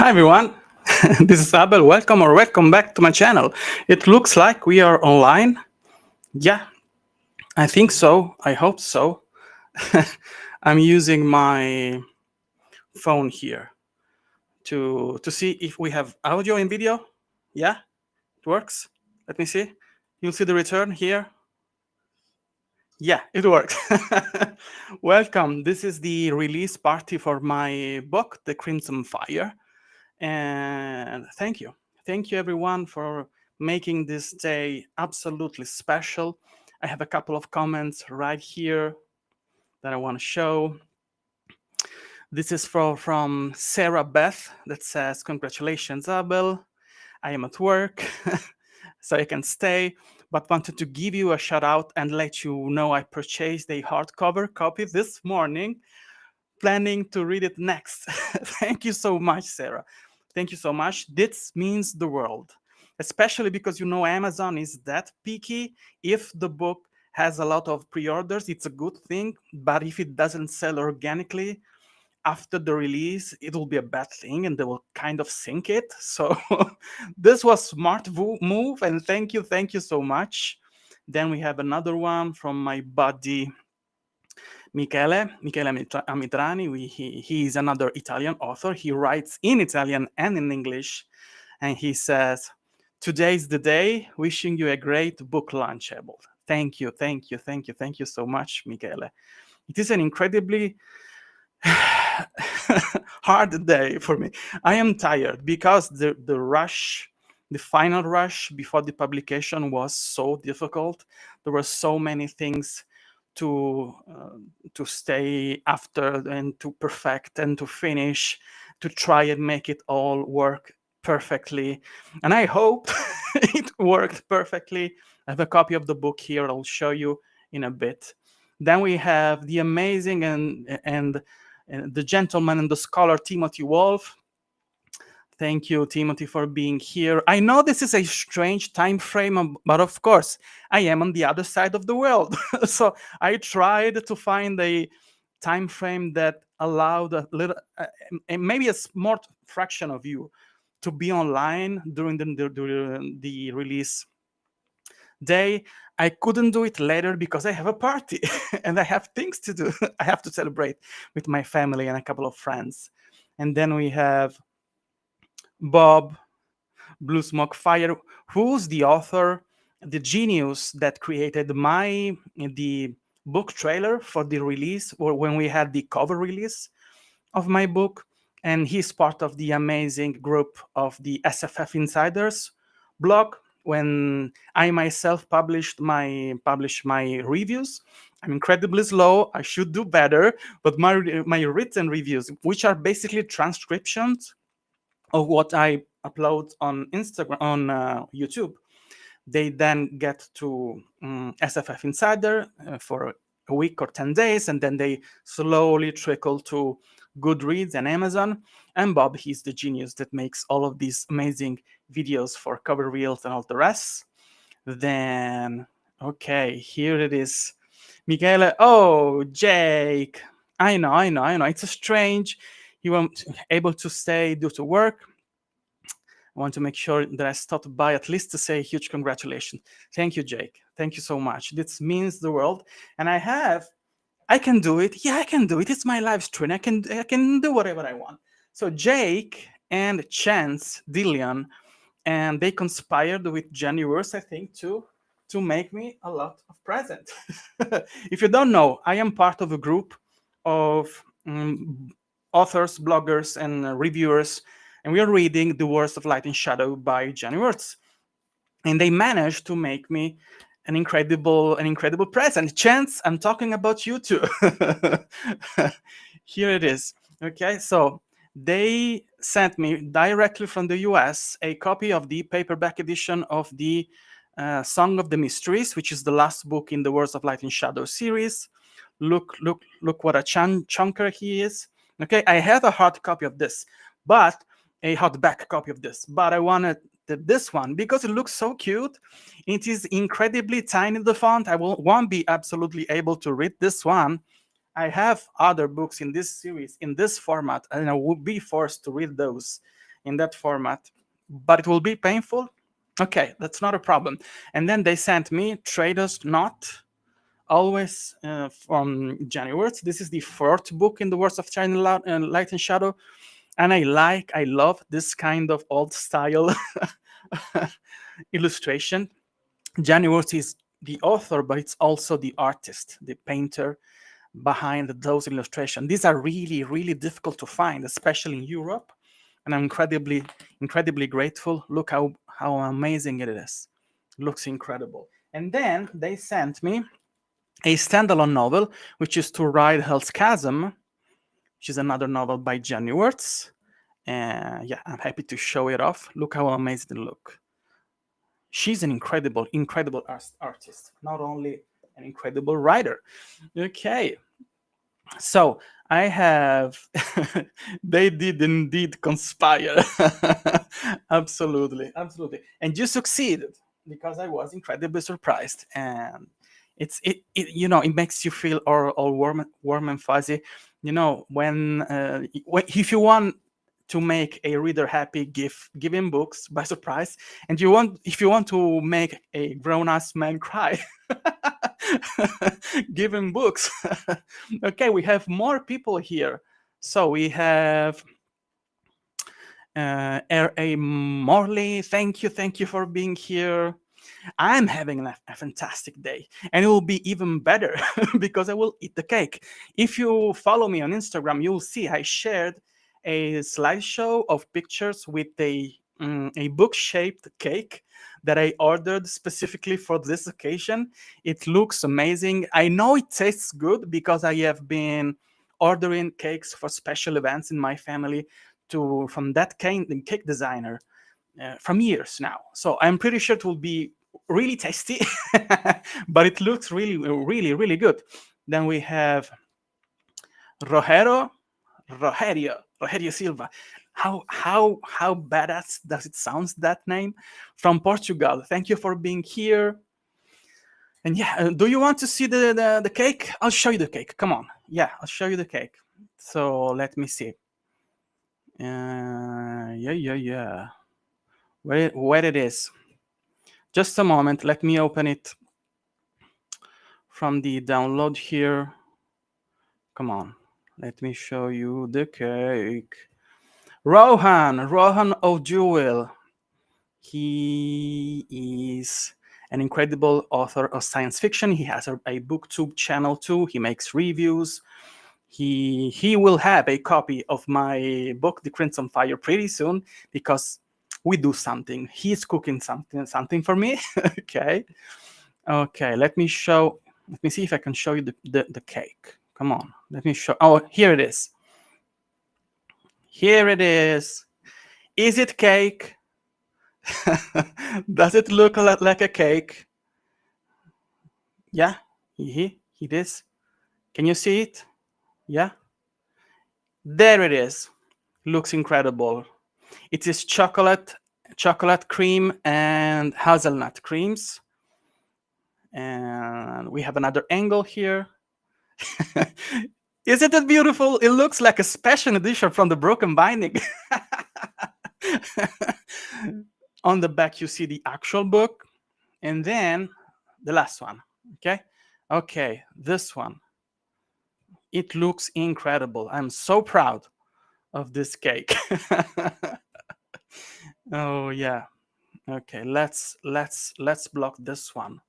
Hi everyone, this is Abel. Welcome back to my channel. It looks like we are online. Yeah, I think so. I hope so. I'm using my phone here to see if we have audio and video. Yeah, it works. Let me see. You'll see the return here. Yeah, it works. Welcome. This is the release party for my book, The Crimson Fire. And thank you. Thank you, everyone, for making this day absolutely special. I have a couple of comments right here that I want to show. This is from Sarah Beth that says, "Congratulations, Abel. I am at work, so I can stay, but wanted to give you a shout out and let you know I purchased a hardcover copy this morning, planning to read it next." Thank you so much, Sarah. Thank you so much. This means the world, especially because Amazon is that picky. If the book has a lot of pre-orders, it's a good thing, but if it doesn't sell organically after the release, it will be a bad thing and they will kind of sink it. So this was smart move, and thank you so much. Then we have another one from my buddy Michele Amitrani. He is another Italian author. He writes in Italian and in English, and he says, "Today's the day. Wishing you a great book launch, Abel." Thank you so much, Michele. It is an incredibly hard day for me. I am tired because the final rush before the publication was so difficult. There were so many things to stay after and to perfect and to finish, to try and make it all work perfectly. And I hope it worked perfectly. I have a copy of the book here. I'll show you in a bit. Then we have the amazing and the gentleman and the scholar Timothy Wolf. Thank you, Timothy, for being here. I know this is a strange time frame, but of course, I am on the other side of the world. So I tried to find a time frame that allowed a little, maybe a small fraction of you to be online during the release day. I couldn't do it later because I have a party and I have things to do. I have to celebrate with my family and a couple of friends. And then we have Bob Blue Smoke Fire, who's the author, the genius that created the book trailer for the release, or when we had the cover release of my book. And he's part of the amazing group of the SFF Insiders blog. When I myself published my reviews, I'm incredibly slow. I should do better, but my written reviews, which are basically transcriptions of what I upload on Instagram, on YouTube, they then get to SFF Insider for a week or 10 days, and then they slowly trickle to Goodreads and Amazon. And Bob, he's the genius that makes all of these amazing videos for cover reels and all the rest. Then, okay, here it is. Michele, oh, Jake. I know. It's a strange. You weren't able to stay due to work. I want to make sure that I stopped by at least to say a huge congratulations. Thank you, Jake. Thank you so much. This means the world. And I can do it. Yeah, I can do it. It's my live stream. I can do whatever I want. So Jake and Chance Dillian, and they conspired with Jenny Wurst, I think, to make me a lot of presents. If you don't know, I am part of a group of authors, bloggers, and reviewers, and we are reading The Worst of Light and Shadow by Jenny Wurst. And they managed to make me an incredible present. Chance, I'm talking about you too. Here it is. Okay, so they sent me directly from the US a copy of the paperback edition of the Song of the Mysteries, which is the last book in the Words of Light and Shadow series. Look what a chunker he is. Okay, I have a hard copy of this, but a hardback copy of this, but I wanted this one because it looks so cute. It is incredibly tiny, the font. I won't be absolutely able to read this one. I have other books in this series in this format, and I will be forced to read those in that format, but it will be painful. Okay, that's not a problem. And then they sent me Traders Not, always from January. This is the fourth book in the Words of Shining Light and Shadow. And I love this kind of old style illustration. January is the author, but it's also the artist, the painter behind those illustrations. These are really, really difficult to find, especially in Europe. And I'm incredibly grateful. Look how amazing it is. Looks incredible. And then they sent me a standalone novel, which is To Ride Hell's Chasm, which is another novel by Jenny Wirtz. Yeah, I'm happy to show it off. Look how amazing it looks. She's an incredible artist, not only an incredible writer. Okay, so I have, they did indeed conspire. Absolutely, absolutely. And you succeeded, because I was incredibly surprised. And it makes you feel all warm and fuzzy. When if you want to make a reader happy, give him books by surprise. And if you want to make a grown-ass man cry, give him books. Okay, we have more people here. So we have R.A. Morley. Thank you for being here. I'm having a fantastic day, and it will be even better because I will eat the cake. If you follow me on Instagram, you'll see I shared a slideshow of pictures with a book-shaped cake that I ordered specifically for this occasion. It looks amazing. I know it tastes good because I have been ordering cakes for special events in my family from that cake designer from years now. So I'm pretty sure it will be really tasty, but it looks really good. Then we have Rogerio Silva. How badass does it sound, that name? From Portugal. Thank you for being here. And yeah, do you want to see the cake? I'll show you the cake. Come on. Yeah, I'll show you the cake. So let me see. Yeah. Where it is. Just a moment. Let me open it from the download here. Come on. Let me show you the cake. Rohan O'Jewel. He is an incredible author of science fiction. He has a booktube channel too. He makes reviews. He will have a copy of my book, The Crimson Fire, pretty soon, because we do something. He's cooking something for me. Okay. Let me see if I can show you the cake. Come on. Let me show. Oh, here it is. Here it is. Is it cake? Does it look a lot like a cake? Yeah, it is. Can you see it? Yeah. There it is. Looks incredible. It is chocolate cream and hazelnut creams. And we have another angle here. Isn't it beautiful? It looks like a special edition from the Broken Binding. On the back, you see the actual book. And then the last one. Okay, this one. It looks incredible. I'm so proud of this cake. Oh yeah. Okay, let's block this one.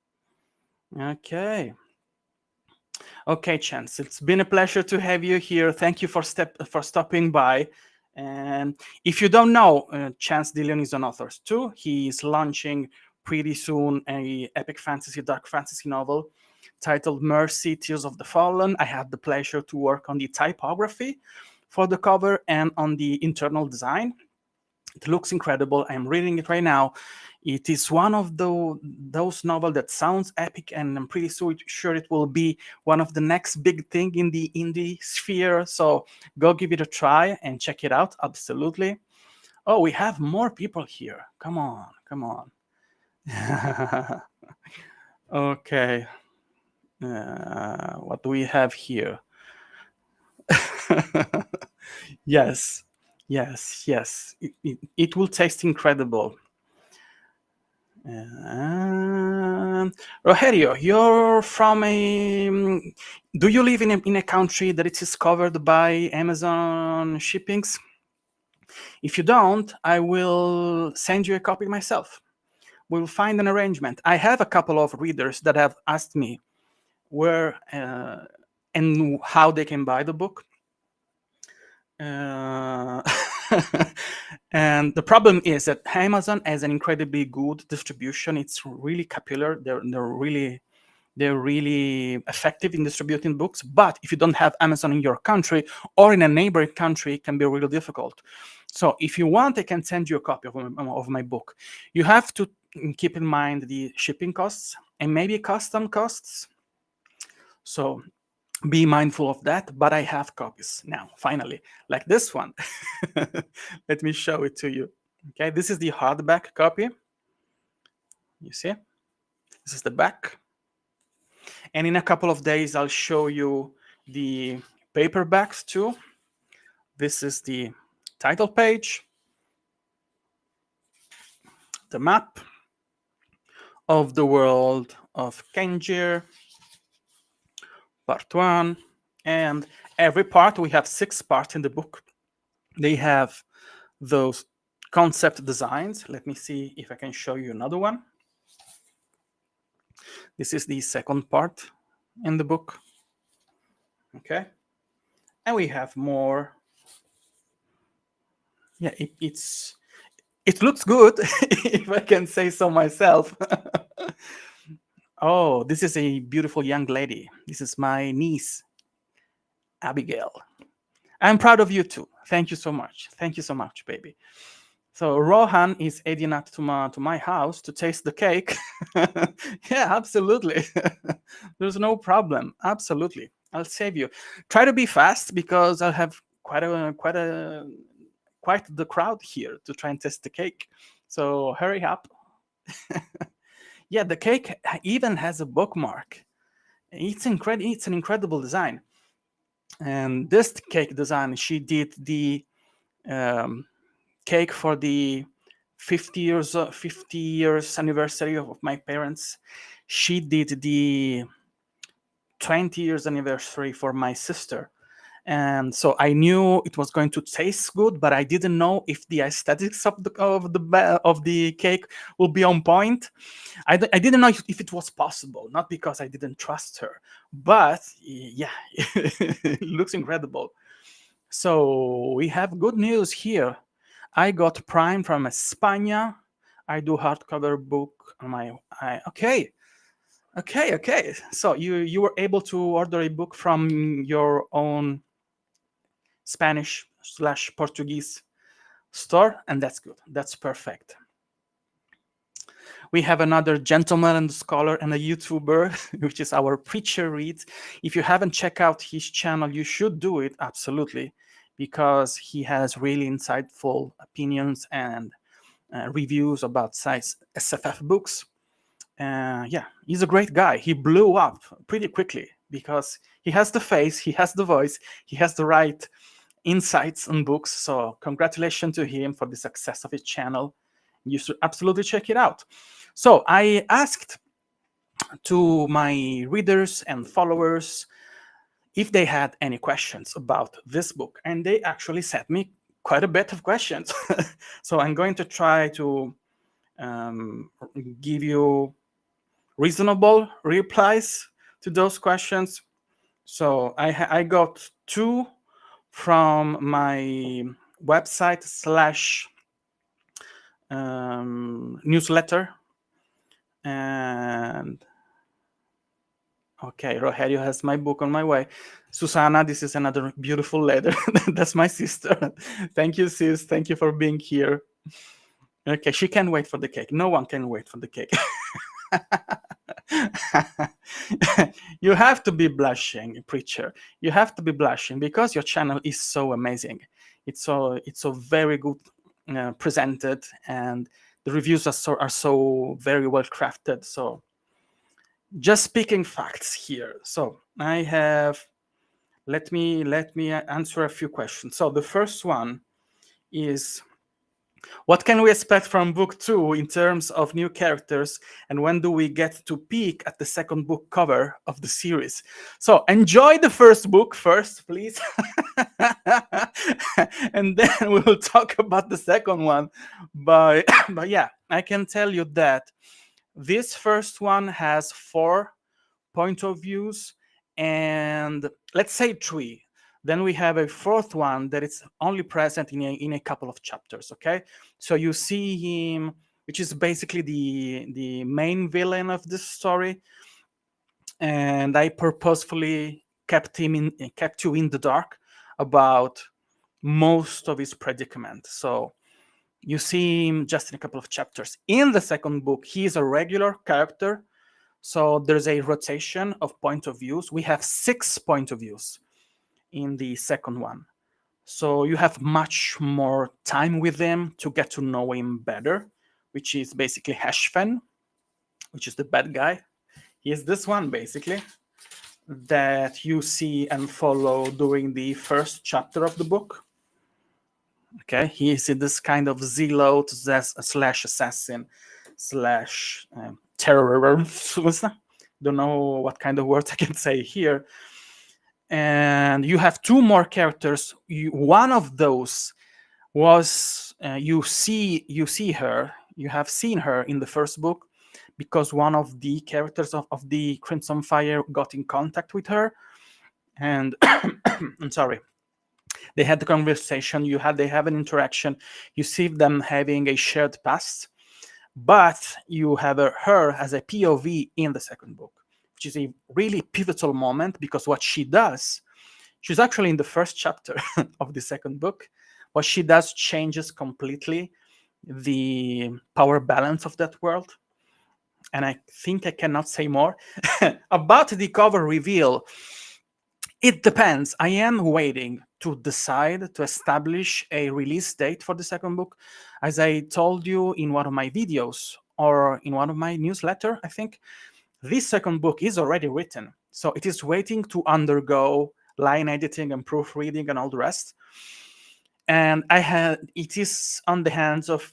Okay, Chance, it's been a pleasure to have you here. Thank you for stopping by. And if you don't know, Chance Dillion is an author too. He is launching pretty soon a epic fantasy, dark fantasy novel titled Mercy, Tears of the Fallen. I had the pleasure to work on the typography for the cover and on the internal design. It looks incredible. I'm reading it right now. It is one of those novels that sounds epic, and I'm pretty sure it will be one of the next big thing in the indie sphere. So go give it a try and check it out. Absolutely. Oh, we have more people here. Come on. Okay. What do we have here? Yes. Yes, yes. It will taste incredible. Rogerio, you're from a. Do you live in a country that it is covered by Amazon shippings? If you don't, I will send you a copy myself. We'll find an arrangement. I have a couple of readers that have asked me where and how they can buy the book. And the problem is that Amazon has an incredibly good distribution. It's really capillary. They're really effective in distributing books. But if you don't have Amazon in your country or in a neighboring country, it can be really difficult. So if you want, I can send you a copy of my book. You have to keep in mind the shipping costs and maybe custom costs. So be mindful of that, but I have copies now, finally, like this one. Let me show it to you. Okay, this is the hardback copy. You see, this is the back. And in a couple of days, I'll show you the paperbacks too. This is the title page, the map of the world of Kenjir, part 1, and every part, we have 6 parts in the book. They have those concept designs. Let me see if I can show you another one. This is the second part in the book. Okay. And we have more. Yeah, it looks good, if I can say so myself. Oh, this is a beautiful young lady. This is my niece, Abigail. I'm proud of you too. Thank you so much. Thank you so much, baby. So Rohan is heading up to my house to taste the cake. Yeah, absolutely. There's no problem. Absolutely. I'll save you. Try to be fast because I'll have quite the crowd here to try and test the cake. So hurry up. Yeah, the cake even has a bookmark. It's incredible. It's an incredible design. And this cake design, she did the cake for the 50 years anniversary of my parents. She did the 20 years anniversary for my sister. And so I knew it was going to taste good, but I didn't know if the aesthetics of the cake will be on point. I didn't know if it was possible, not because I didn't trust her, but yeah, it looks incredible. So we have good news here. I got Prime from España. I do hardcover book on my. Okay. So you were able to order a book from your own Spanish/Portuguese store, and that's good. That's perfect. We have another gentleman and scholar and a YouTuber, which is our Preacher Reads. If you haven't checked out his channel, you should do it, absolutely, because he has really insightful opinions and reviews about size SFF books. Yeah, he's a great guy. He blew up pretty quickly because he has the face, he has the voice, he has the right insights on books. So congratulations to him for the success of his channel. You should absolutely check it out. So I asked to my readers and followers if they had any questions about this book, and they actually sent me quite a bit of questions. So I'm going to try to give you reasonable replies to those questions. So I got 2 from my website / newsletter. And okay, Rogelio has my book on my way. Susana, this is another beautiful letter. That's my sister. Thank you, sis. Thank you for being here. Okay, she can't wait for the cake. No one can wait for the cake. You have to be blushing, preacher. You have to be blushing because your channel is so amazing. It's so very good presented, and the reviews are so very well crafted. So just speaking facts here. So I have let me answer a few questions. So the first one is what can we expect from book 2 in terms of new characters, and when do we get to peek at the second book cover of the series? So enjoy the first book first, please. And then we will talk about the second one. But yeah, I can tell you that this first one has 4 point of views, and let's say 3. Then we have a fourth one that is only present in a couple of chapters. Okay, so you see him, which is basically the main villain of this story, and I purposefully kept you in the dark about most of his predicament. So you see him just in a couple of chapters. In the second book, he is a regular character. So there's a rotation of point of views. We have 6 point of views in the second one. So you have much more time with him to get to know him better, which is basically Heshfen, which is the bad guy. He is this one, basically, that you see and follow during the first chapter of the book. Okay, he is this kind of zealot slash assassin slash terrorist. Don't know what kind of words I can say here. And you have 2 more characters. One of those was you have seen her in the first book, because one of the characters of the Crimson Fire got in contact with her, and I'm sorry, they had the conversation. They have an interaction. You see them having a shared past, but you have her as a POV in the second book, which is a really pivotal moment, because what she does, she's actually in the first chapter of the second book. What she does changes completely the power balance of that world. And I think I cannot say more about the cover reveal. It depends. I am waiting to decide to establish a release date for the second book. As I told you in one of my videos or in one of my newsletter, I think this second book is already written. So it is waiting to undergo line editing and proofreading and all the rest. And it is on the hands of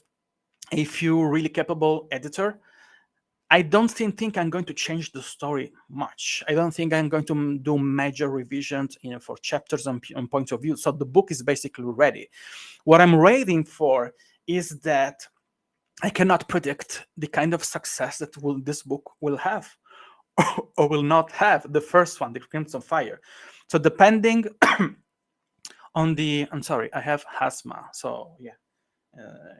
a few really capable editor. I don't think I'm going to change the story much. I don't think I'm going to do major revisions, for chapters and point of view. So the book is basically ready. What I'm waiting for is that I cannot predict the kind of success that this book will have or will not have. The first one, the Crimson Fire. So depending on the, I'm sorry, I have asthma. So yeah,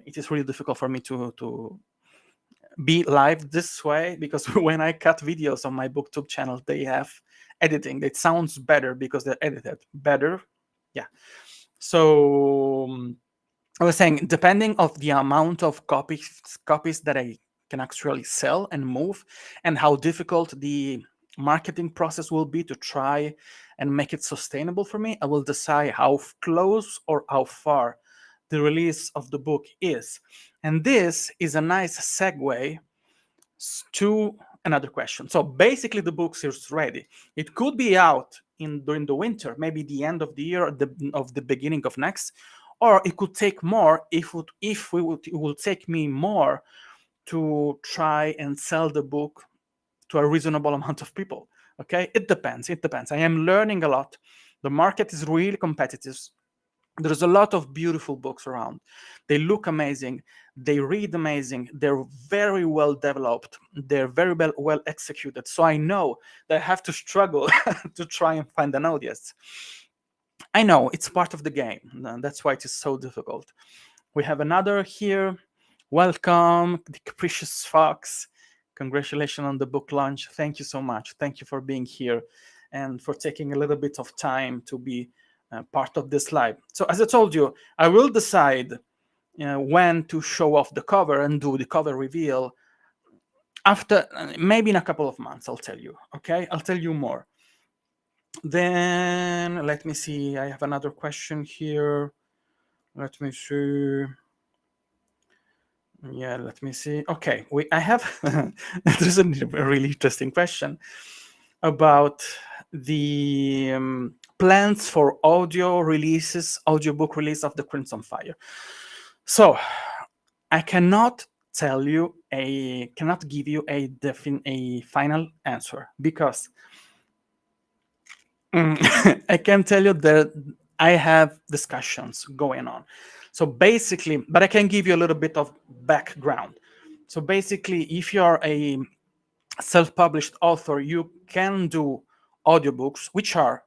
it is really difficult for me to be live this way, because when I cut videos on my booktube channel, they have editing. It sounds better because they're edited better. Yeah. So I was saying, depending of the amount of copies that I can actually sell and move, and how difficult the marketing process will be to try and make it sustainable for me, I will decide how close or how far the release of the book is. And this is a nice segue to another question. So basically the book is ready. It could be out during the winter, maybe the end of the year or the beginning of next, or it could take more. It will take me more to try and sell the book to a reasonable amount of people. Okay, it depends. I am learning a lot. The market is really competitive. There's a lot of beautiful books around. They look amazing. They read amazing. They're very well developed. They're very well executed. So I know that I have to struggle to try and find an audience. I know it's part of the game. And that's why it is so difficult. We have another here. Welcome, the Capricious Fox. Congratulations on the book launch. Thank you so much. Thank you for being here and for taking a little bit of time to be part of this live. So as I told you, I will decide when to show off the cover and do the cover reveal after, maybe in a couple of months. I'll tell you. Okay, I'll tell you more. Then let me see. I have another question here. Let me see. Yeah, let me see. Okay, I have there's a really interesting question about the plans for audio releases, audiobook release of the Crimson Fire. So I cannot give you a final answer, because I can tell you that I have discussions going on. So basically, but I can give you a little bit of background. So basically, if you're a self-published author, you can do audiobooks, which are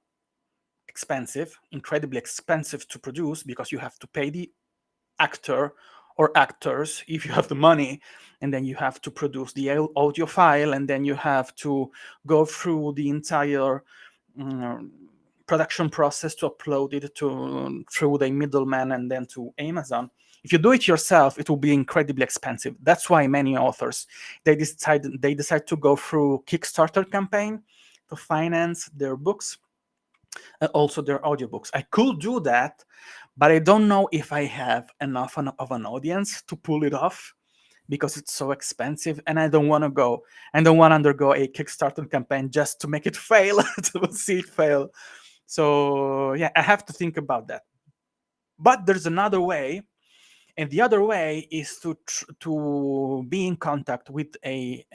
expensive, incredibly expensive to produce, because you have to pay the actor or actors if you have the money, and then you have to produce the audio file, and then you have to go through the entire production process to upload it to through the middleman and then to Amazon. If you do it yourself, it will be incredibly expensive. That's why many authors they decide to go through Kickstarter campaign to finance their books, also their audiobooks. I could do that, but I don't know if I have enough of an audience to pull it off, because it's so expensive, and I don't want to undergo a Kickstarter campaign just to make it fail, to see it fail. So yeah, I have to think about that. But there's another way, and the other way is to be in contact with a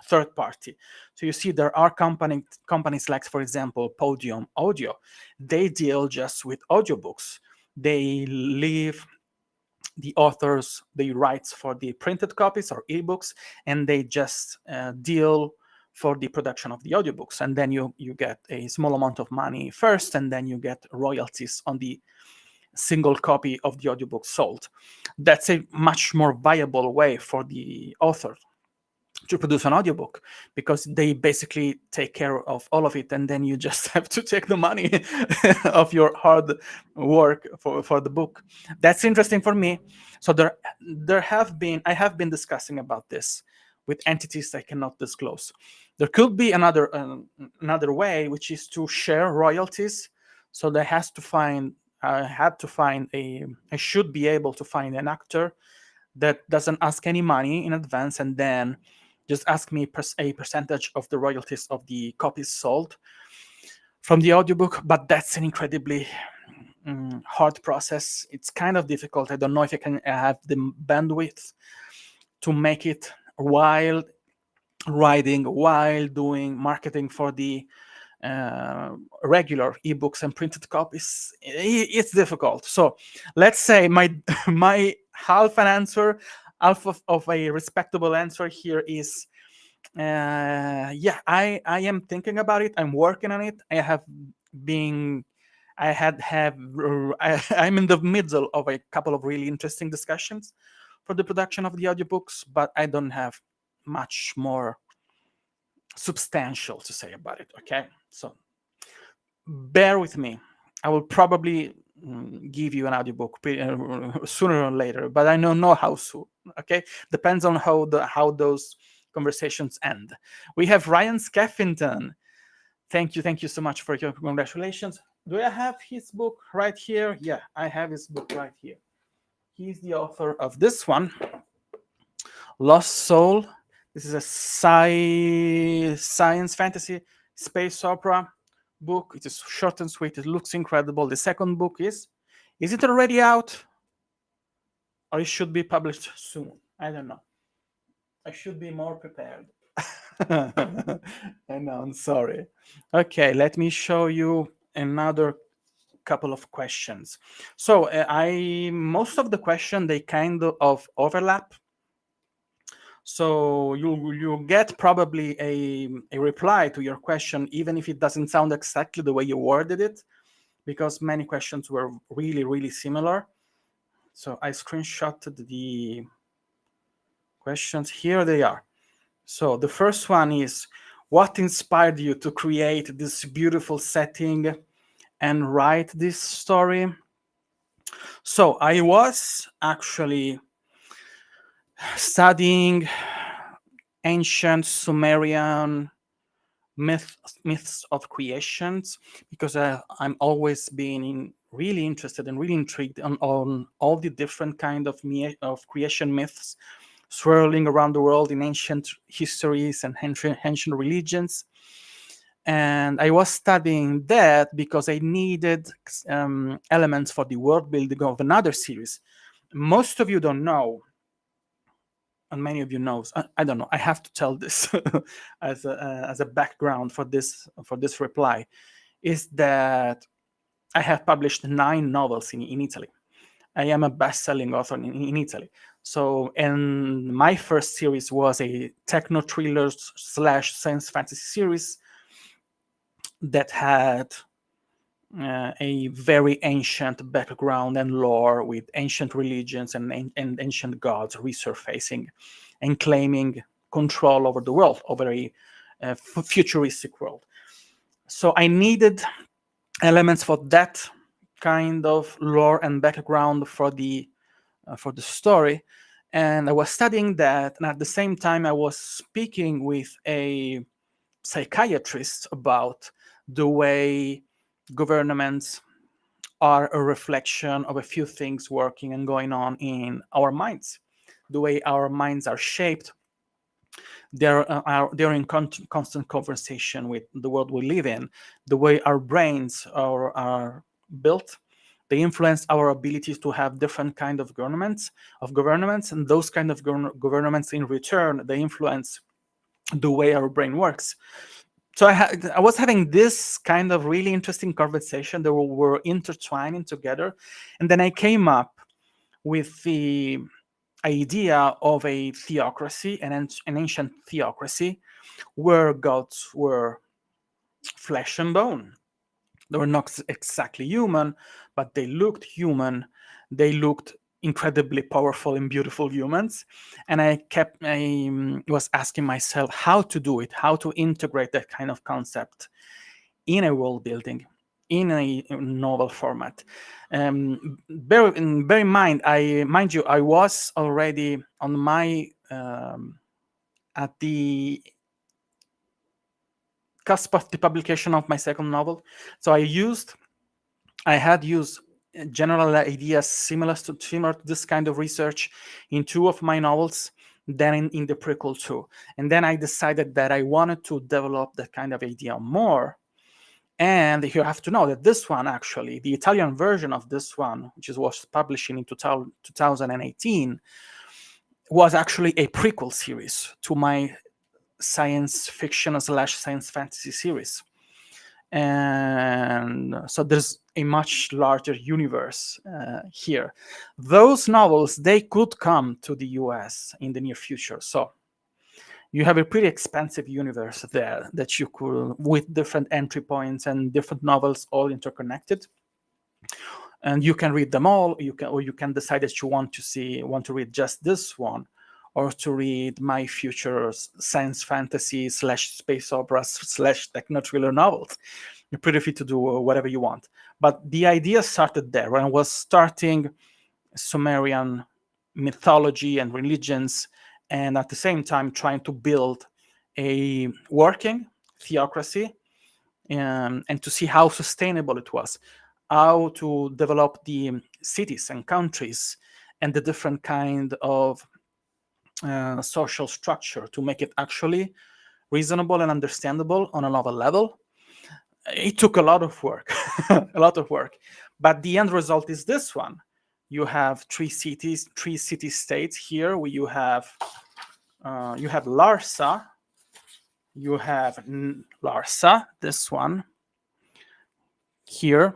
third party. So you see, there are companies like, for example, Podium Audio. They deal just with audiobooks. They leave the authors the rights for the printed copies or ebooks, and they just deal for the production of the audiobooks. And then you get a small amount of money first, and then you get royalties on the single copy of the audiobook sold. That's a much more viable way for the author to produce an audiobook, because they basically take care of all of it, and then you just have to take the money of your hard work for the book. That's interesting for me. So I have been discussing about this with entities I cannot disclose. There could be another way, which is to share royalties. So I should be able to find an actor that doesn't ask any money in advance, and then just ask me a percentage of the royalties of the copies sold from the audiobook. But that's an incredibly hard process. It's kind of difficult. I don't know if I can have the bandwidth to make it while writing, while doing marketing for the regular ebooks and printed copies. It's difficult. So let's say my half of a respectable answer here is yeah, I am thinking about it. I'm working on it. I'm in the middle of a couple of really interesting discussions for the production of the audiobooks, but I don't have much more substantial to say about it. Okay, so bear with me. I will probably give you an audiobook sooner or later, but I don't know how soon. Okay, depends on how those conversations end. We have Ryan Skeffington. Thank you so much for your congratulations. Do I have his book right here? Yeah, I have his book right here. He's the author of this one, Lost Soul. This is a science fantasy space opera book. It is short and sweet. It looks incredible. The second book is it already out? Or it should be published soon? I don't know. I should be more prepared. I know, I'm sorry. Okay, let me show you another couple of questions. So most of the question, they kind of overlap. So you'll get probably a reply to your question, even if it doesn't sound exactly the way you worded it, because many questions were really, really similar. So I screenshotted the questions. Here they are. So the first one is, what inspired you to create this beautiful setting and write this story? So I was actually studying ancient Sumerian myths of creations, because I'm always been really interested and really intrigued on all the different kind of creation myths swirling around the world in ancient histories and ancient religions. And I was studying that because I needed elements for the world building of another series. Most of you don't know, and many of you knows. I don't know. I have to tell this as a background for this reply, is that I have published 9 novels in Italy. I am a best-selling author in Italy. So, and my first series was a techno thriller / science fantasy series that had a very ancient background and lore with ancient religions and ancient gods resurfacing and claiming control over the world, over a futuristic world. So I needed elements for that kind of lore and background for the story, and I was studying that, and at the same time I was speaking with a psychiatrist about the way governments are a reflection of a few things working and going on in our minds, the way our minds are shaped. They're in constant conversation with the world we live in, the way our brains are built. They influence our abilities to have different kind of governments, and those kind of governments in return, they influence the way our brain works. So I was having this kind of really interesting conversation that were intertwining together, and then I came up with the idea of a theocracy, an ancient theocracy, where gods were flesh and bone. They were not exactly human, but they looked human. They looked incredibly powerful and beautiful humans. And I was asking myself how to do it, how to integrate that kind of concept in a world building, in a novel format. Bear in mind, I was already on my at the cusp of the publication of my second novel. So I had used general ideas similar to this kind of research in 2 of my novels, then in the prequel too. And then I decided that I wanted to develop that kind of idea more. And you have to know that this one, actually, the Italian version of this one, which was published in 2018, was actually a prequel series to my science fiction / science fantasy series. And so there's a much larger universe here. Those novels, they could come to the US in the near future. So you have a pretty expansive universe there that you could, with different entry points and different novels all interconnected. And you can read them all. You can decide that you want to read just this one, or to read my future science fantasy / space opera / techno thriller novels. You're pretty free to do whatever you want. But the idea started there when I was starting Sumerian mythology and religions, and at the same time trying to build a working theocracy, and to see how sustainable it was, how to develop the cities and countries and the different kind of social structure to make it actually reasonable and understandable on another level. It took a lot of work, but the end result is this one. You have 3 city-states here, where you have Larsa, this one, here.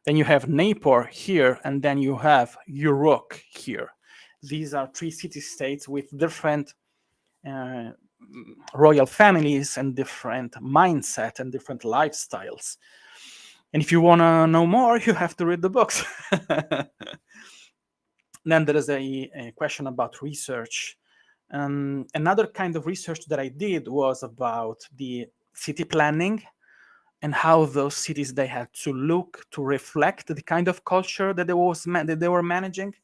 Then you have Naples here, and then you have Uruk here. These are 3 city-states with different royal families and different mindset and different lifestyles. And if you want to know more, you have to read the books. Then there is a question about research. Another kind of research that I did was about the city planning and how those cities, they had to look to reflect the kind of culture that they were managing.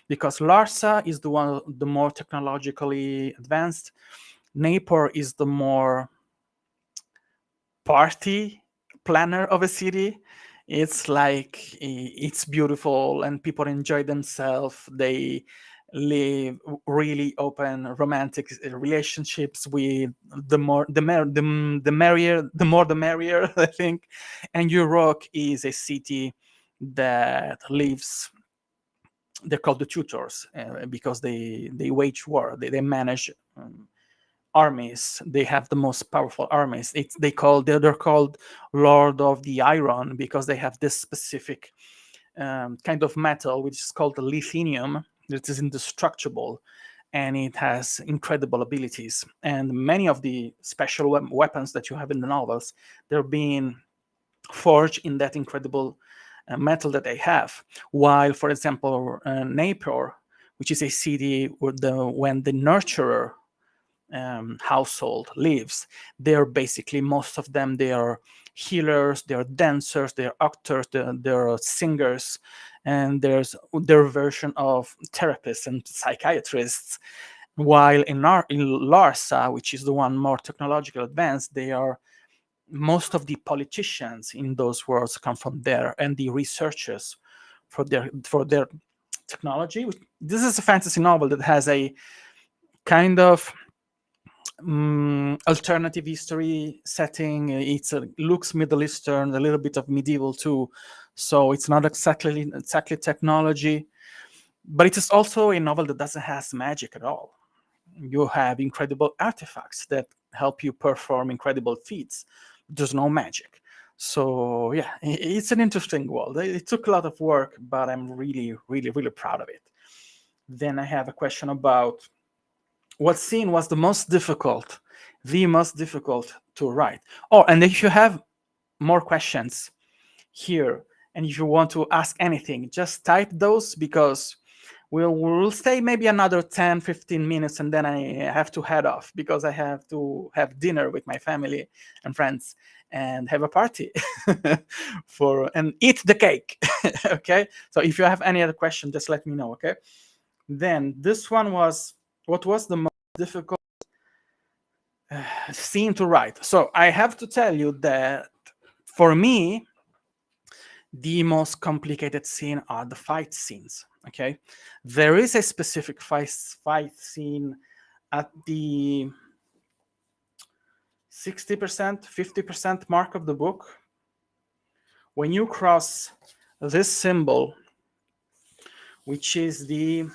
Because Larsa is the more technologically advanced. Naples is the more party planner of a city. It's like, it's beautiful and people enjoy themselves. They live really open romantic relationships with the more the merrier, the more the merrier, I think. And York is a city that lives, they're called the tutors, because they wage war, they manage armies. They have the most powerful armies. They're called Lord of the Iron because they have this specific kind of metal which is called the lithium, that is indestructible, and it has incredible abilities. And many of the special weapons that you have in the novels, they're being forged in that incredible metal that they have. While, for example, Napier, which is a city where when the nurturer household lives, they're basically, most of them, they are healers, they're dancers, they're actors, they're singers, and there's their version of therapists and psychiatrists. While in Larsa, which is the one more technological advanced, they are, most of the politicians in those worlds come from there, and the researchers for their technology. This is a fantasy novel that has a kind of alternative history setting. It looks Middle Eastern, a little bit of medieval too. So it's not exactly technology, but it is also a novel that doesn't have magic at all. You have incredible artifacts that help you perform incredible feats. There's no magic. So yeah, it's an interesting world. It took a lot of work, but I'm really, really, really proud of it. Then I have a question about what scene was the most difficult to write. Oh, and if you have more questions here, and if you want to ask anything, just type those, because we'll stay maybe another 10-15 minutes, and then I have to head off because I have to have dinner with my family and friends and have a party and eat the cake. Okay, so if you have any other question, just let me know. Okay, then this one was, what was the most difficult scene to write? So I have to tell you that for me, the most complicated scene are the fight scenes. Okay, there is a specific fight scene at the 60%, 50% mark of the book. When you cross this symbol, which is the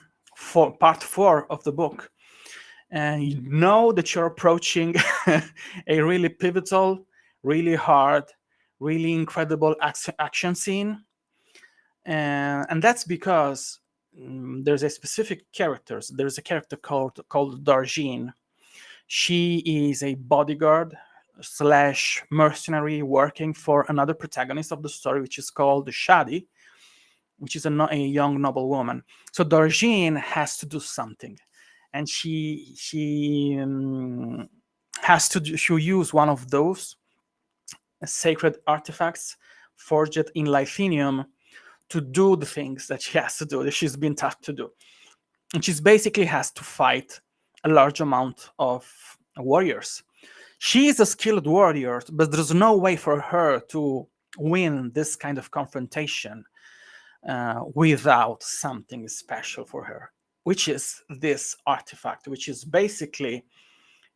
part 4 of the book, and you know that you're approaching a really pivotal, really hard, really incredible action scene. And that's because there's a specific character. There's a character called Darjean. She is a bodyguard slash mercenary working for another protagonist of the story, which is called Shadi, which is a young noble woman. So Darjean has to do something, and she has to use one of those sacred artifacts forged in Lithium to do the things that she has to do, that she's been tasked to do. And she basically has to fight a large amount of warriors. She is a skilled warrior, but there's no way for her to win this kind of confrontation without something special for her, which is this artifact, which is basically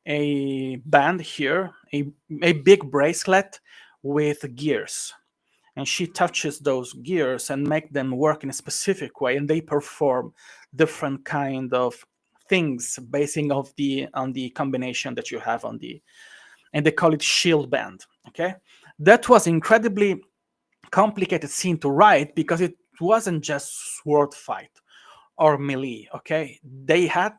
a band here, a big bracelet with gears. And she touches those gears and make them work in a specific way, and they perform different kind of things basing on the combination that you have and they call it shield band. Okay, that was incredibly complicated scene to write because it wasn't just sword fight or melee. Okay,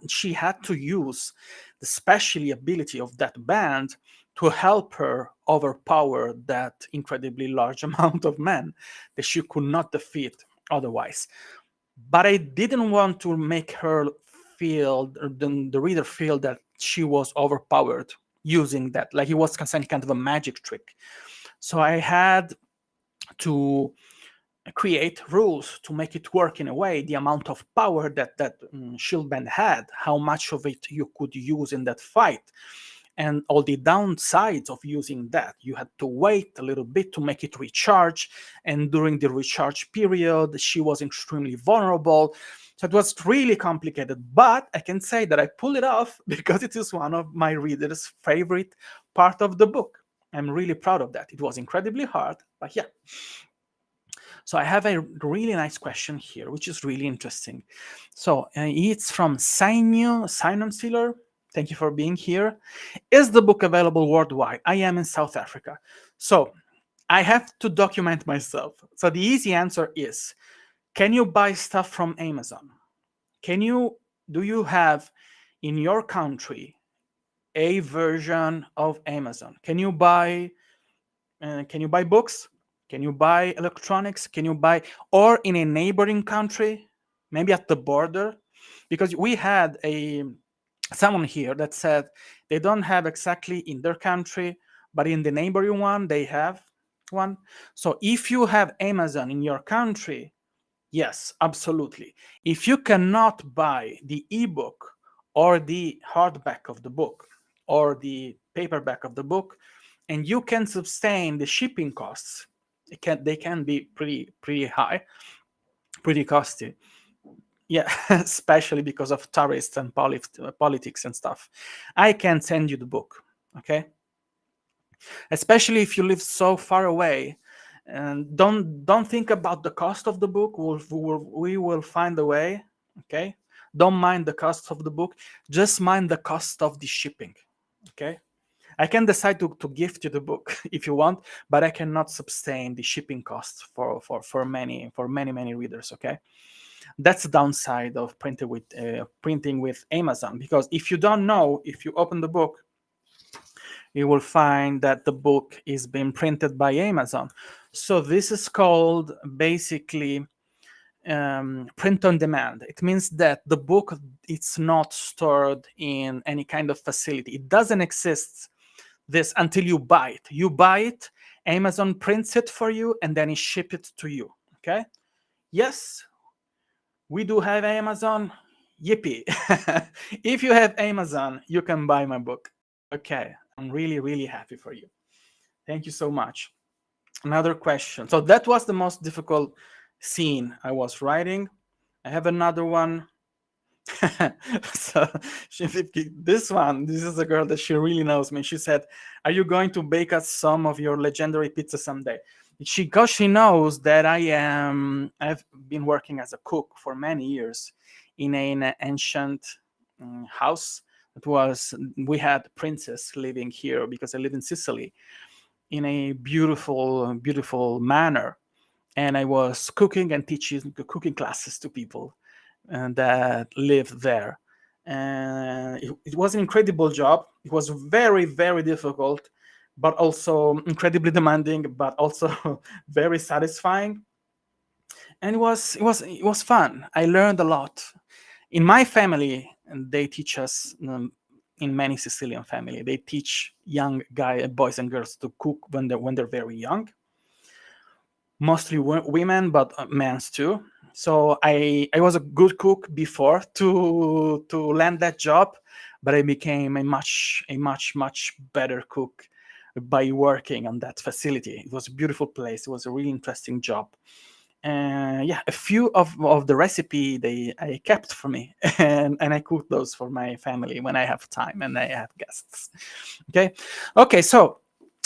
she had to use the special ability of that band to help her overpower that incredibly large amount of men that she could not defeat otherwise. But I didn't want to make her feel, the reader feel, that she was overpowered using that, like it was kind of a magic trick. So I had to create rules to make it work in a way, the amount of power that shield band had, how much of it you could use in that fight, and all the downsides of using that. You had to wait a little bit to make it recharge, and during the recharge period she was extremely vulnerable. So it was really complicated, but I can say that I pulled it off because it is one of my readers' favorite part of the book. I'm really proud of that. It was incredibly hard, but yeah. So I have a really nice question here, which is really interesting. So it's from Simon Sealer. Thank you for being here. Is the book available worldwide? I am in South Africa. So I have to document myself. So the easy answer is, can you buy stuff from Amazon? Do you have in your country a version of Amazon? Can you buy books? Can you buy electronics? Can you buy, or in a neighboring country, maybe at the border? Because we had someone here that said they don't have exactly in their country, but in the neighboring one, they have one. So if you have Amazon in your country, yes, absolutely. If you cannot buy the ebook or the hardback of the book or the paperback of the book, and you can sustain the shipping costs, they can be pretty high, pretty costly. Yeah, especially because of tariffs and politics and stuff. I can send you the book, okay? Especially if you live so far away, and don't think about the cost of the book. We will find a way, okay? Don't mind the cost of the book, just mind the cost of the shipping, okay? I can decide to gift you the book if you want, but I cannot sustain the shipping costs for many readers, okay? That's the downside of printing with Amazon, because if you don't know, if you open the book, you will find that the book is being printed by Amazon. So this is called basically print on demand. It means that the book, it's not stored in any kind of facility. It doesn't exist this until you buy it. You buy it, Amazon prints it for you, and then it ship it to you. Okay? Yes, we do have Amazon. Yippee! If you have Amazon, you can buy my book. Okay, I'm really happy for you. Thank you so much. Another question. So that was the most difficult scene I was writing. I have another one. So this is a girl that she really knows me. She said, "Are you going to bake us some of your legendary pizza someday?" Because she knows that I've been working as a cook for many years in an ancient house. We had princess living here because I live in Sicily, in a beautiful manner, and I was cooking and teaching cooking classes to people that live there. And it was an incredible job. It was very difficult, but also incredibly demanding, but also very satisfying. And it was fun. I learned a lot. In my family, and they teach us, in many Sicilian family, they teach young boys and girls to cook when they're very young. Mostly women, but men's too. So I was a good cook before to land that job, but I became a much better cook by working on that facility. It was a beautiful place. It was a really interesting job. Yeah, a few of the recipe I kept for me, and I cook those for my family when I have time and I have guests. Okay, so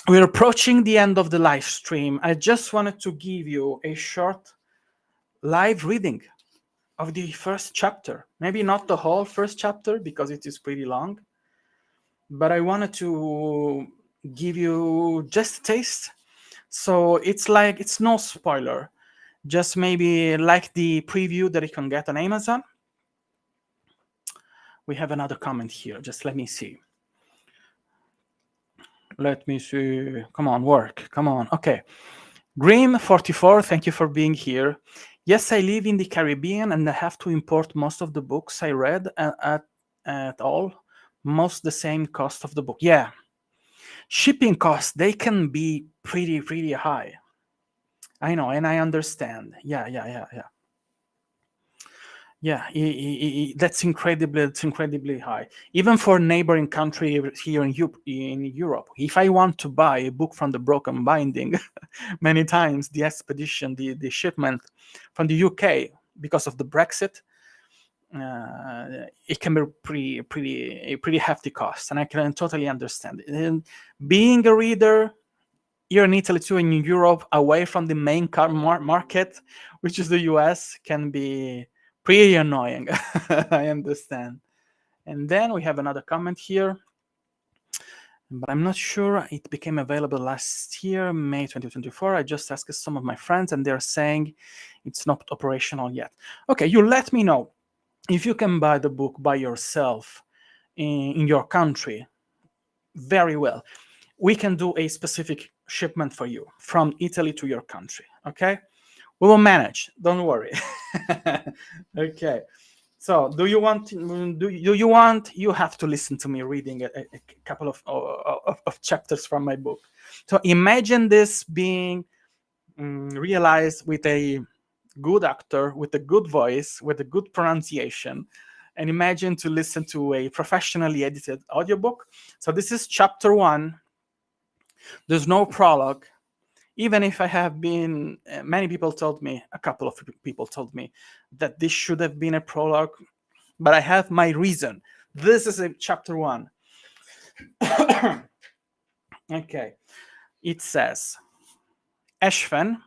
we're approaching the end of the live stream. I just wanted to give you a short live reading of the first chapter. Maybe not the whole first chapter because it is pretty long, but I wanted to give you just a taste. So it's no spoiler, just maybe like the preview that you can get on Amazon. We have another comment here. Just let me see. Come on, work. Come on. Okay. Grim44, thank you for being here. Yes, I live in the Caribbean and I have to import most of the books I read at all. Most the same cost of the book. Yeah. Shipping costs, they can be pretty high. I know, and I understand. Yeah. Yeah, that's incredibly high. Even for neighboring country here in Europe. If I want to buy a book from the Broken Binding, many times the expedition, the shipment from the UK, because of the Brexit, it can be a pretty hefty cost, and I can totally understand it. And being a reader here in Italy too, in Europe, away from the main car market, which is the US, can be pretty annoying. I understand. And then we have another comment here, but I'm not sure. It became available last year, May 2024. I just asked some of my friends, and they're saying it's not operational yet. Okay, you let me know if you can buy the book by yourself in your country. Very well. We can do a specific shipment for you from Italy to your country. Okay, we will manage. Don't worry. Okay. So, do you want? You have to listen to me reading a couple of chapters from my book. So imagine this being realized with a good actor, with a good voice, with a good pronunciation, and imagine to listen to a professionally edited audiobook. So this is chapter 1. There's no prologue. Even if I have been, many people told me, a couple of people told me that this should have been a prologue, but I have my reason. This is a chapter 1. Okay. It says, Ashfan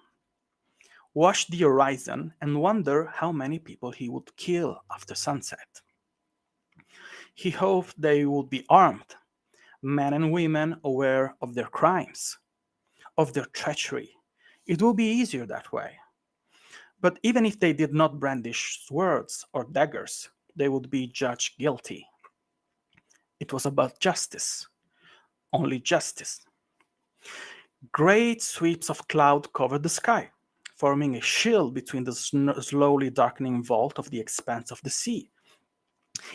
watched the horizon and wondered how many people he would kill after sunset. He hoped they would be armed, men and women aware of their crimes, of their treachery. It would be easier that way. But even if they did not brandish swords or daggers, they would be judged guilty. It was about justice, only justice. Great sweeps of cloud covered the sky, forming a shield between the slowly darkening vault of the expanse of the sea.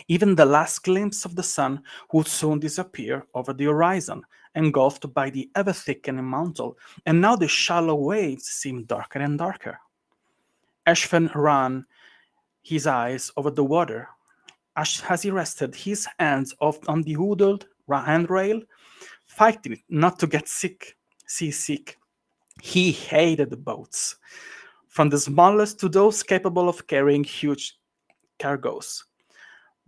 Even the last glimpse of the sun would soon disappear over the horizon, engulfed by the ever-thickening mantle, and now the shallow waves seemed darker and darker. Ashfan ran his eyes over the water as he rested his hands on the hooded handrail, fighting not to get seasick. He hated the boats, from the smallest to those capable of carrying huge cargoes.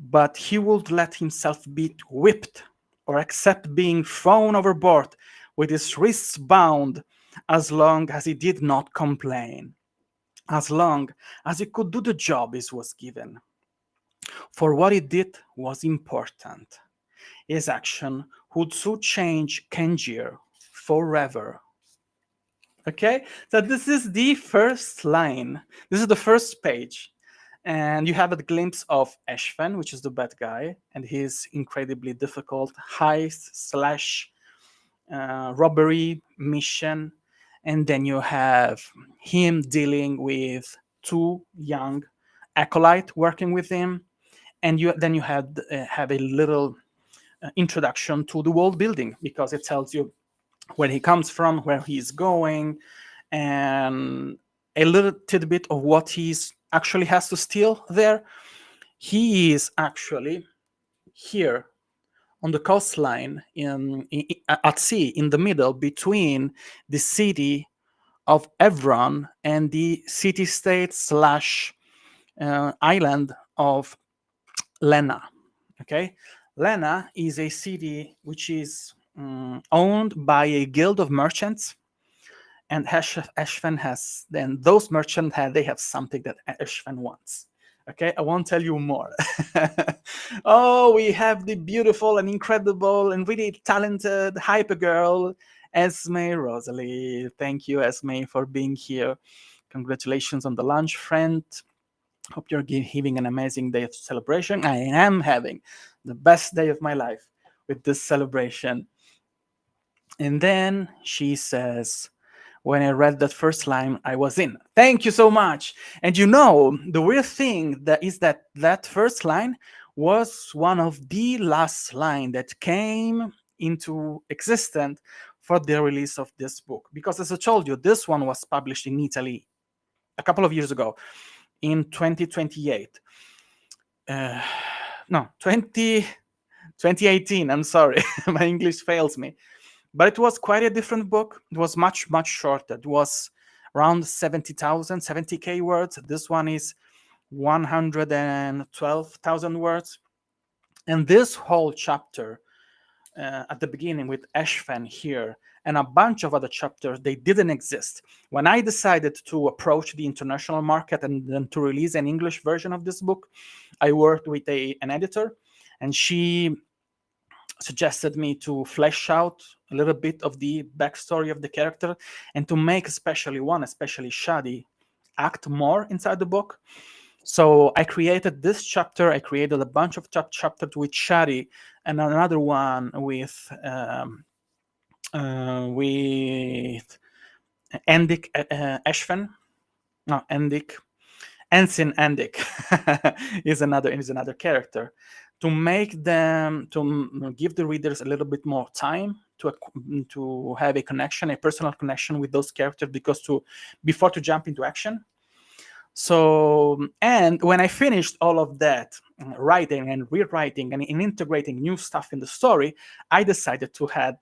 But he would let himself be whipped or accept being thrown overboard with his wrists bound as long as he did not complain, as long as he could do the job he was given. For what he did was important. His action would so change Kenjir forever. Okay, so this is the first line. This is the first page. And you have a glimpse of Ashfan, which is the bad guy, and his incredibly difficult heist slash robbery mission. And then you have him dealing with 2 young acolytes working with him. And then you have a little introduction to the world building, because it tells you where he comes from, where he's going, and a little tidbit of what he's actually has to steal there. He is actually here on the coastline at sea, in the middle between the city of Evron and the city-state slash island of Lena. Okay, Lena is a city which is owned by a guild of merchants, and Ashfan has, then those merchants they have something that Ashfan wants. Okay, I won't tell you more. Oh, we have the beautiful and incredible and really talented hyper girl, Esme Rosalie. Thank you, Esme, for being here. Congratulations on the launch, friend. Hope you're having an amazing day of celebration. I am having the best day of my life with this celebration. And then she says, when I read that first line, I was in. Thank you so much. And you know, the weird thing that is that first line was one of the last line that came into existence for the release of this book. Because as I told you, this one was published in Italy a couple of years ago, in 2028. No, 2018. I'm sorry, my English fails me. But it was quite a different book. It was much, much shorter. It was around 70,000, 70K words. This one is 112,000 words. And this whole chapter at the beginning with Ashfan here and a bunch of other chapters, they didn't exist. When I decided to approach the international market and then to release an English version of this book, I worked with an editor, and she suggested me to flesh out a little bit of the backstory of the character and to make especially Shadi, act more inside the book. So I created this chapter. I created a bunch of chapters with Shadi and another one with Endik Ashfan. No, Ensign Endik is another character, to make them to give the readers a little bit more time to have a personal connection with those characters, because before to jump into action. So, and when I finished all of that, writing and rewriting and integrating new stuff in the story, I decided to have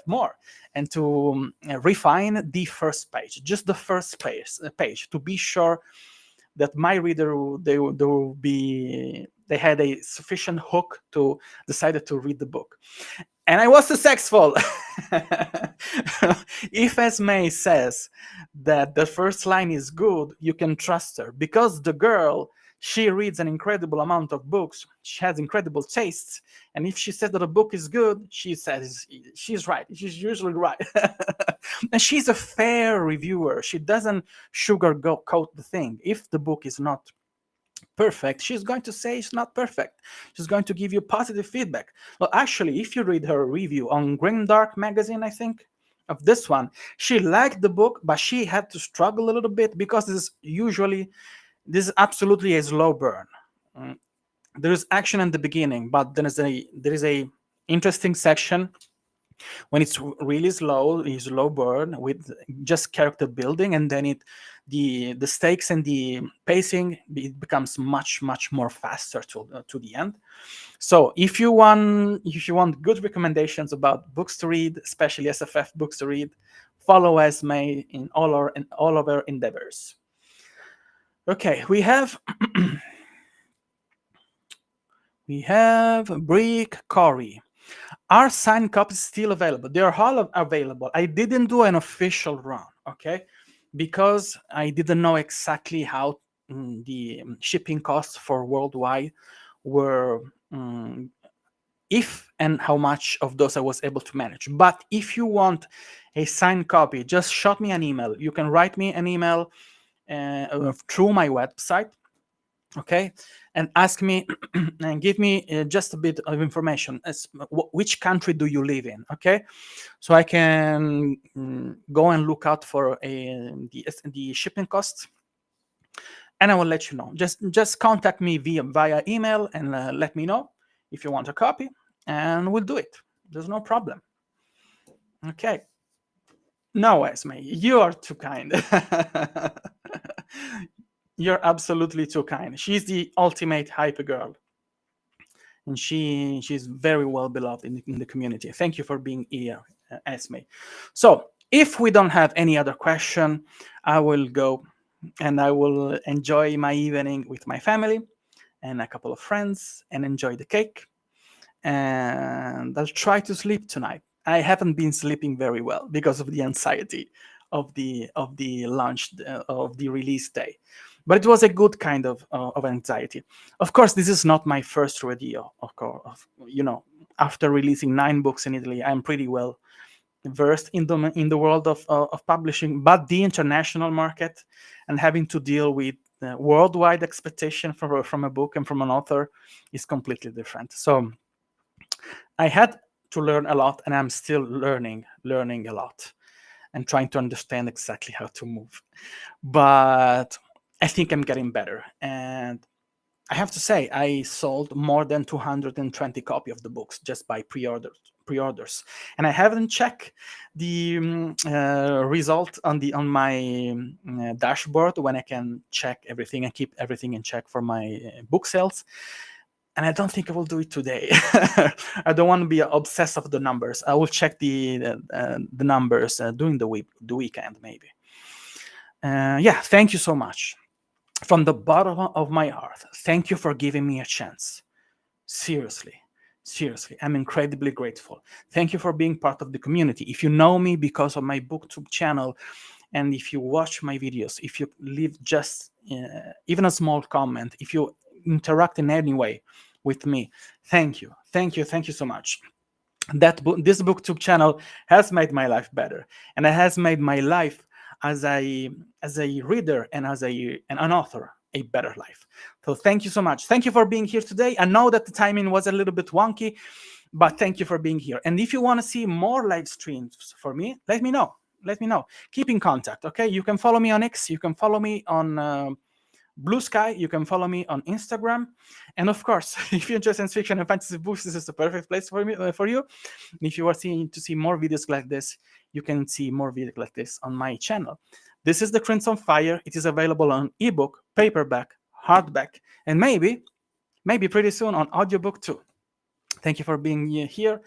more and to refine the first page, just the first page, to be sure that my reader they had a sufficient hook to decide to read the book. And I was successful. If Esme says that the first line is good, you can trust her, because the girl, she reads an incredible amount of books. She has incredible tastes. And if she says that a book is good, she says she's right. She's usually right. And she's a fair reviewer. She doesn't sugarcoat the thing. If the book is not perfect, she's going to say it's not perfect. She's going to give you positive feedback. Well, actually, if you read her review on Grimdark magazine, I think, of this one, she liked the book, but she had to struggle a little bit, because this is absolutely a slow burn. There is action in the beginning, but there is a interesting section when it's really slow burn with just character building, and then the stakes and the pacing, it becomes much more faster to the end. So if you want good recommendations about books to read, especially SFF books to read, follow Esme in all of our endeavors. Okay, we have Brick Corey. Are signed copies still available? They are all available. I didn't do an official run, okay, because I didn't know exactly how the shipping costs for worldwide were, if and how much of those I was able to manage. But if you want a signed copy, just shoot me an email. You can write me an email through my website, okay, and ask me and give me just a bit of information as which country do you live in, okay, so I can go and look out for the shipping costs, and I will let you know. Just contact me via email and let me know if you want a copy, and we'll do it. There's no problem. Okay. No, Esme, you are too kind. You're absolutely too kind. She's the ultimate hype girl, and she's very well beloved in the community. Thank you for being here, Esme. So if we don't have any other question, I will go and I will enjoy my evening with my family and a couple of friends and enjoy the cake. And I'll try to sleep tonight. I haven't been sleeping very well because of the anxiety of the launch of the release day, but it was a good kind of anxiety. Of course, this is not my first rodeo. Of course, after releasing 9 books in Italy, I'm pretty well versed in the world of publishing, but the international market and having to deal with worldwide expectation from a book and from an author is completely different. So I had to learn a lot, and I'm still learning a lot and trying to understand exactly how to move. But I think I'm getting better. And I have to say, I sold more than 220 copies of the books just by pre-orders. And I haven't checked the result on my dashboard when I can check everything and keep everything in check for my book sales. And I don't think I will do it today. I don't want to be obsessed with the numbers. I will check the numbers during the weekend, maybe. Yeah, thank you so much. from the bottom of my heart, thank you for giving me a chance. Seriously, seriously, I'm incredibly grateful. Thank you for being part of the community. If you know me because of my booktube channel, and if you watch my videos, if you leave just even a small comment, if you interact in any way with me, thank you, thank you, thank you so much. This booktube channel has made my life better, and it has made my life as a reader and as an author a better life. So thank you so much. Thank you for being here today. I know that the timing was a little bit wonky, but thank you for being here. And if you want to see more live streams for me, let me know. Let me know. Keep in contact. Okay, you can follow me on X. You can follow me on Blue Sky. You can follow me on Instagram, and of course, if you're interested in fiction and fantasy books, this is the perfect place for me for you. And if you are seeing to see more videos like this, you can see more videos like this on my channel. This is The Crimson Fire. It is available on ebook, paperback, hardback, and maybe pretty soon on audiobook too. Thank you for being here.